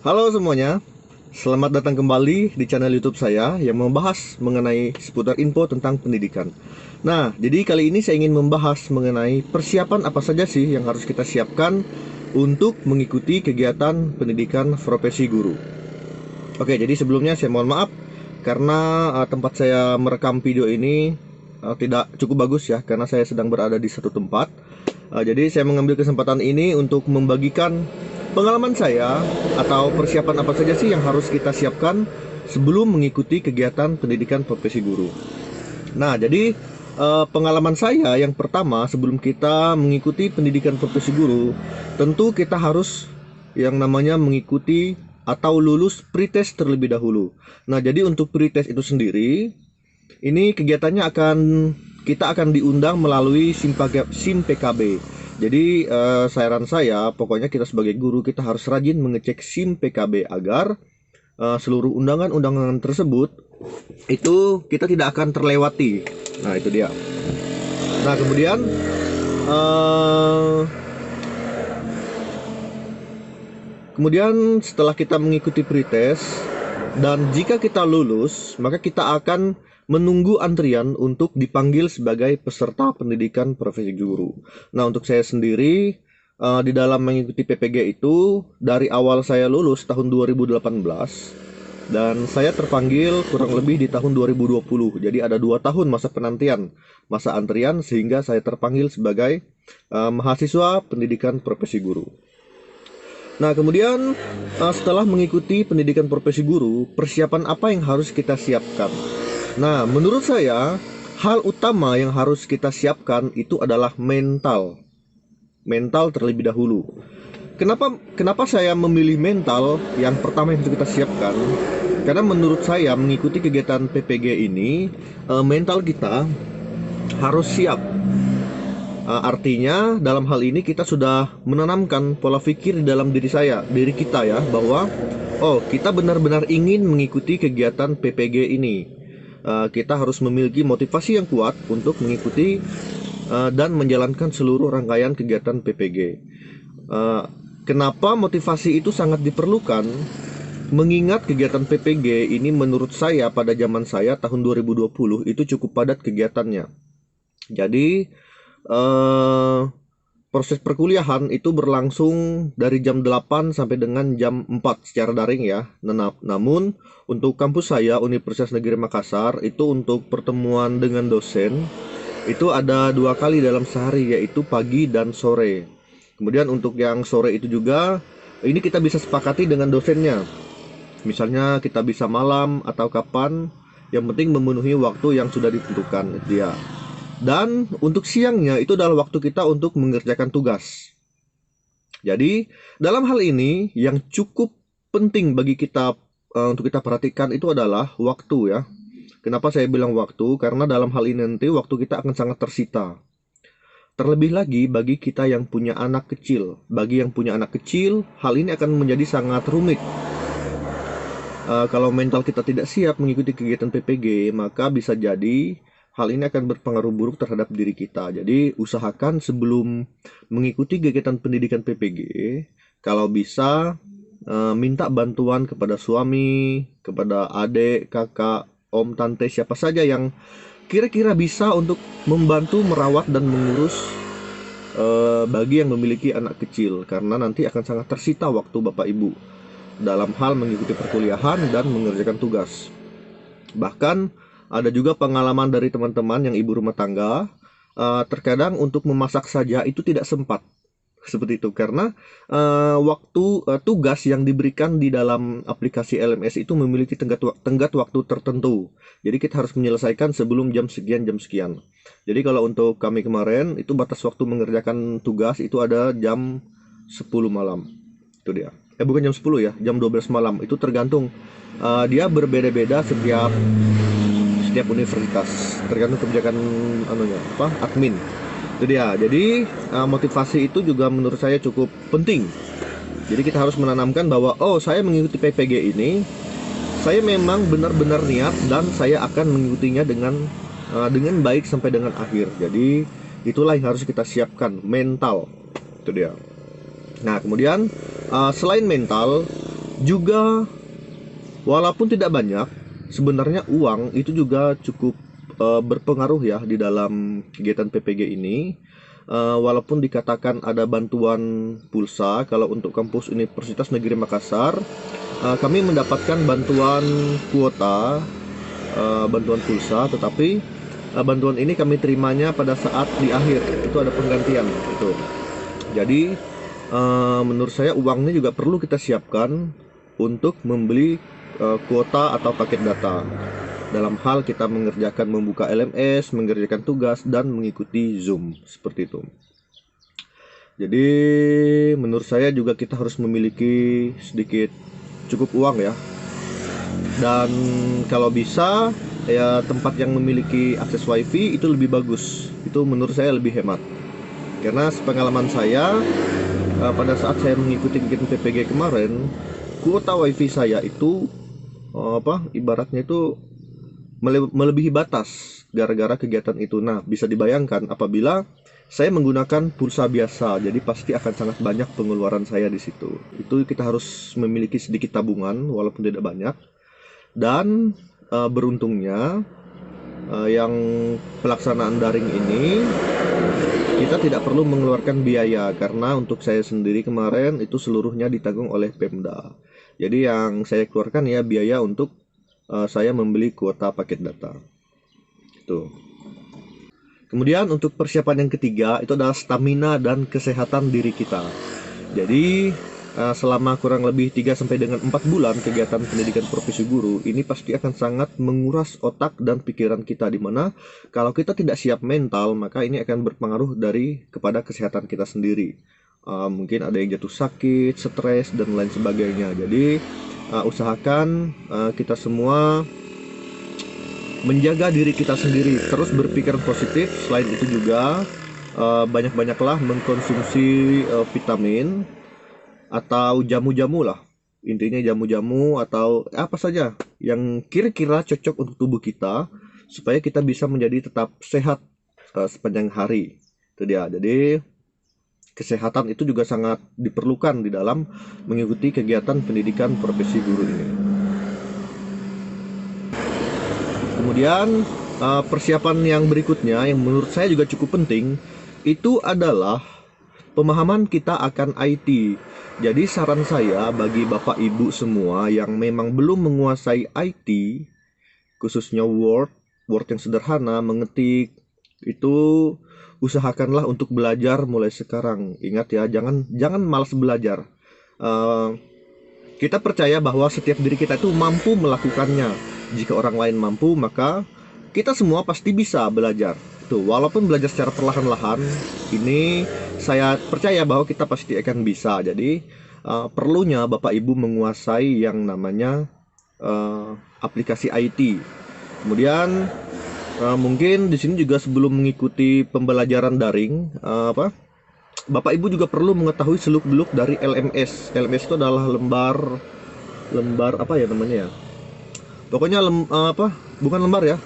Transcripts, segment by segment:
Halo semuanya, selamat datang kembali di channel YouTube saya yang membahas mengenai seputar info tentang pendidikan. Nah, jadi kali ini saya ingin membahas mengenai persiapan apa saja sih yang harus kita siapkan untuk mengikuti kegiatan pendidikan profesi guru. Oke, jadi sebelumnya saya mohon maaf karena tempat saya merekam video ini tidak cukup bagus ya, karena saya sedang berada di satu tempat. Jadi saya mengambil kesempatan ini untuk membagikan pengalaman saya atau persiapan apa saja sih yang harus kita siapkan sebelum mengikuti kegiatan pendidikan profesi guru. Nah, jadi pengalaman saya yang pertama sebelum kita mengikuti pendidikan profesi guru, tentu kita harus yang namanya mengikuti atau lulus pretest terlebih dahulu. Nah, jadi untuk pretest itu sendiri, ini kegiatannya kita akan diundang melalui SIM PKB. Jadi saran saya, pokoknya kita sebagai guru kita harus rajin mengecek SIM PKB agar seluruh undangan-undangan tersebut itu kita tidak akan terlewati. Nah, itu dia. Nah, kemudian setelah kita mengikuti pretest dan jika kita lulus, maka kita akan menunggu antrian untuk dipanggil sebagai peserta pendidikan profesi guru. Nah, untuk saya sendiri di dalam mengikuti PPG itu dari awal saya lulus tahun 2018 dan saya terpanggil kurang lebih di tahun 2020. Jadi ada 2 tahun masa penantian, masa antrian sehingga saya terpanggil sebagai mahasiswa pendidikan profesi guru. Nah, kemudian setelah mengikuti pendidikan profesi guru, persiapan apa yang harus kita siapkan? Nah, menurut saya, hal utama yang harus kita siapkan itu adalah mental. Mental terlebih dahulu. Kenapa saya memilih mental yang pertama yang harus kita siapkan? Karena menurut saya mengikuti kegiatan PPG ini, mental kita harus siap. Artinya dalam hal ini kita sudah menanamkan pola pikir di dalam diri kita ya, bahwa kita benar-benar ingin mengikuti kegiatan PPG ini. Kita harus memiliki motivasi yang kuat untuk mengikuti dan menjalankan seluruh rangkaian kegiatan PPG. Kenapa motivasi itu sangat diperlukan? Mengingat kegiatan PPG ini menurut saya pada zaman saya tahun 2020 itu cukup padat kegiatannya. Jadi proses perkuliahan itu berlangsung dari jam 8 sampai dengan jam 4 secara daring ya. Namun untuk kampus saya Universitas Negeri Makassar itu untuk pertemuan dengan dosen itu ada 2 kali dalam sehari, yaitu pagi dan sore. Kemudian untuk yang sore itu juga ini kita bisa sepakati dengan dosennya. Misalnya kita bisa malam atau kapan, yang penting memenuhi waktu yang sudah ditentukan dia. Dan untuk siangnya itu adalah waktu kita untuk mengerjakan tugas. Jadi dalam hal ini yang cukup penting bagi kita untuk kita perhatikan itu adalah waktu ya. Kenapa saya bilang waktu? Karena dalam hal ini nanti waktu kita akan sangat tersita. Terlebih lagi bagi kita yang punya anak kecil. Bagi yang punya anak kecil, hal ini akan menjadi sangat rumit. Kalau mental kita tidak siap mengikuti kegiatan PPG, maka bisa jadi hal ini akan berpengaruh buruk terhadap diri kita. Jadi usahakan sebelum mengikuti kegiatan pendidikan PPG, kalau bisa minta bantuan kepada suami, kepada adik, kakak, om, tante, siapa saja yang kira-kira bisa untuk membantu merawat dan mengurus bagi yang memiliki anak kecil, karena nanti akan sangat tersita waktu bapak ibu dalam hal mengikuti perkuliahan dan mengerjakan tugas. Bahkan ada juga pengalaman dari teman-teman yang ibu rumah tangga, terkadang untuk memasak saja itu tidak sempat seperti itu karena tugas yang diberikan di dalam aplikasi LMS itu memiliki tenggat waktu tertentu. Jadi kita harus menyelesaikan sebelum jam sekian. Jadi kalau untuk kami kemarin itu batas waktu mengerjakan tugas itu ada jam 10 malam. Itu dia. Bukan jam 10 ya, jam 12 malam. Itu tergantung dia berbeda-beda setiap universitas, tergantung kebijakan admin. Itu dia. Jadi motivasi itu juga menurut saya cukup penting. Jadi kita harus menanamkan bahwa saya mengikuti PPG ini, saya memang benar-benar niat dan saya akan mengikutinya dengan baik sampai dengan akhir. Jadi itulah yang harus kita siapkan, mental. Itu dia. Nah, kemudian selain mental, Juga walaupun tidak banyak, sebenarnya uang itu juga cukup berpengaruh ya di dalam kegiatan PPG ini. Walaupun dikatakan ada bantuan pulsa, kalau untuk kampus Universitas Negeri Makassar, kami mendapatkan bantuan kuota, bantuan pulsa, tetapi bantuan ini kami terimanya pada saat di akhir, itu ada penggantian itu. Jadi menurut saya uangnya juga perlu kita siapkan untuk membeli kuota atau paket data dalam hal kita mengerjakan membuka LMS, mengerjakan tugas, dan mengikuti Zoom seperti itu. Jadi menurut saya juga kita harus memiliki sedikit cukup uang ya. Dan kalau bisa ya tempat yang memiliki akses wifi itu lebih bagus. Itu menurut saya lebih hemat. Karena sepengalaman saya pada saat saya mengikuti kegiatan PPG kemarin, kuota wifi saya itu ibaratnya itu melebihi batas gara-gara kegiatan itu. Nah, bisa dibayangkan apabila saya menggunakan pulsa biasa, jadi pasti akan sangat banyak pengeluaran saya di situ. Itu kita harus memiliki sedikit tabungan walaupun tidak banyak. Dan beruntungnya yang pelaksanaan daring ini kita tidak perlu mengeluarkan biaya, karena untuk saya sendiri kemarin itu seluruhnya ditanggung oleh Pemda. Jadi yang saya keluarkan ya biaya untuk saya membeli kuota paket data. Itu. Kemudian untuk persiapan yang ketiga itu adalah stamina dan kesehatan diri kita. Jadi selama kurang lebih 3 sampai dengan 4 bulan kegiatan pendidikan profesi guru ini pasti akan sangat menguras otak dan pikiran kita, di mana kalau kita tidak siap mental maka ini akan berpengaruh kepada kesehatan kita sendiri. Mungkin ada yang jatuh sakit, stres, dan lain sebagainya. Jadi usahakan kita semua menjaga diri kita sendiri, terus berpikir positif. Selain itu juga banyak-banyaklah mengkonsumsi vitamin atau jamu-jamu lah. Intinya jamu-jamu atau apa saja yang kira-kira cocok untuk tubuh kita supaya kita bisa menjadi tetap sehat sepanjang hari. Itu dia. Jadi kesehatan itu juga sangat diperlukan di dalam mengikuti kegiatan pendidikan profesi guru ini. Kemudian persiapan yang berikutnya yang menurut saya juga cukup penting itu adalah pemahaman kita akan IT. Jadi saran saya bagi Bapak Ibu semua yang memang belum menguasai IT, khususnya Word yang sederhana, mengetik, itu usahakanlah untuk belajar mulai sekarang. Ingat ya, jangan malas belajar. Kita percaya bahwa setiap diri kita itu mampu melakukannya. Jika orang lain mampu, maka kita semua pasti bisa belajar. Tuh, walaupun belajar secara perlahan-lahan, ini saya percaya bahwa kita pasti akan bisa. Jadi perlunya Bapak Ibu menguasai yang namanya aplikasi IT. Kemudian mungkin di sini juga sebelum mengikuti pembelajaran daring, Bapak Ibu juga perlu mengetahui seluk-beluk dari LMS. LMS itu adalah lembar apa ya namanya ya? Pokoknya bukan lembar ya.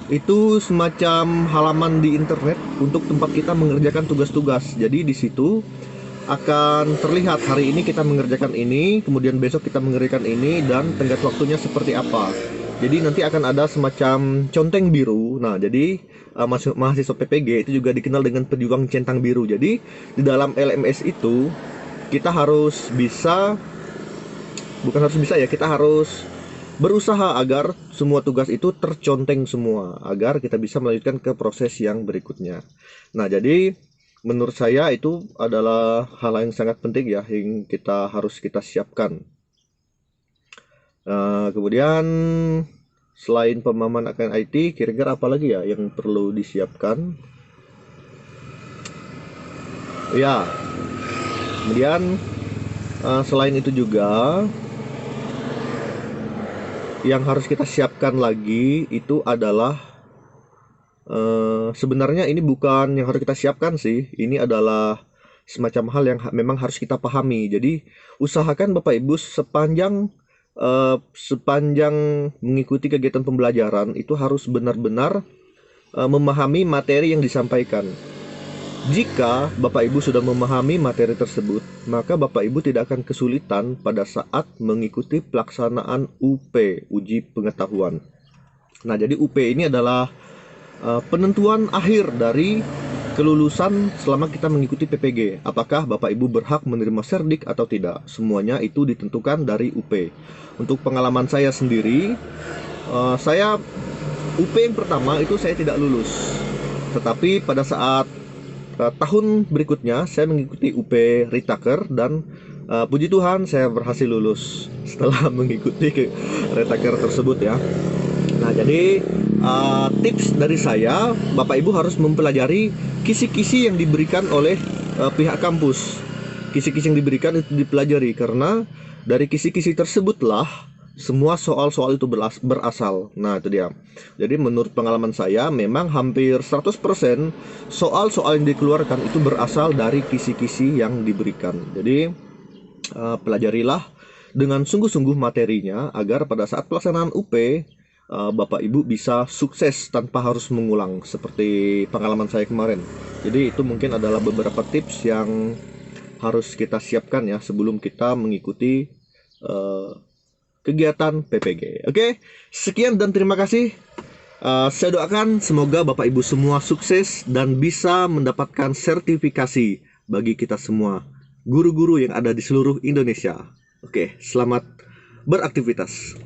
Itu semacam halaman di internet untuk tempat kita mengerjakan tugas-tugas. Jadi di situ akan terlihat hari ini kita mengerjakan ini, kemudian besok kita mengerjakan ini, dan tenggat waktunya seperti apa. Jadi nanti akan ada semacam conteng biru. Nah, jadi mahasiswa PPG itu juga dikenal dengan pejuang centang biru. Jadi di dalam LMS itu kita harus bisa, bukan harus bisa ya, kita harus berusaha agar semua tugas itu terconteng semua, agar kita bisa melanjutkan ke proses yang berikutnya. Nah, jadi menurut saya itu adalah hal yang sangat penting ya, yang harus kita siapkan. Kemudian selain pemahaman akan IT, kira-kira apa lagi ya yang perlu disiapkan? Ya, kemudian selain itu juga yang harus kita siapkan lagi itu adalah sebenarnya ini bukan yang harus kita siapkan sih, ini adalah semacam hal yang memang harus kita pahami. Jadi usahakan Bapak Ibu sepanjang mengikuti kegiatan pembelajaran itu harus benar-benar memahami materi yang disampaikan. Jika Bapak Ibu sudah memahami materi tersebut, maka Bapak Ibu tidak akan kesulitan pada saat mengikuti pelaksanaan UP, uji pengetahuan. Nah, jadi UP ini adalah penentuan akhir dari kelulusan selama kita mengikuti PPG. Apakah Bapak Ibu berhak menerima serdik atau tidak? Semuanya itu ditentukan dari UP. Untuk pengalaman saya sendiri, saya UP yang pertama itu saya tidak lulus. Tetapi pada saat tahun berikutnya saya mengikuti UP Retaker dan puji Tuhan saya berhasil lulus setelah mengikuti Retaker tersebut ya. Nah, jadi tips dari saya, Bapak Ibu harus mempelajari kisi-kisi yang diberikan oleh pihak kampus. Kisi-kisi yang diberikan itu dipelajari, karena dari kisi-kisi tersebutlah semua soal-soal itu berasal. Nah, itu dia. Jadi menurut pengalaman saya, memang hampir 100% soal-soal yang dikeluarkan itu berasal dari kisi-kisi yang diberikan. Jadi pelajarilah dengan sungguh-sungguh materinya, agar pada saat pelaksanaan UP Bapak Ibu bisa sukses tanpa harus mengulang seperti pengalaman saya kemarin. Jadi itu mungkin adalah beberapa tips yang harus kita siapkan ya sebelum kita mengikuti kegiatan PPG. Oke, sekian dan terima kasih. Saya doakan semoga Bapak Ibu semua sukses dan bisa mendapatkan sertifikasi bagi kita semua, guru-guru yang ada di seluruh Indonesia. Oke, selamat beraktivitas.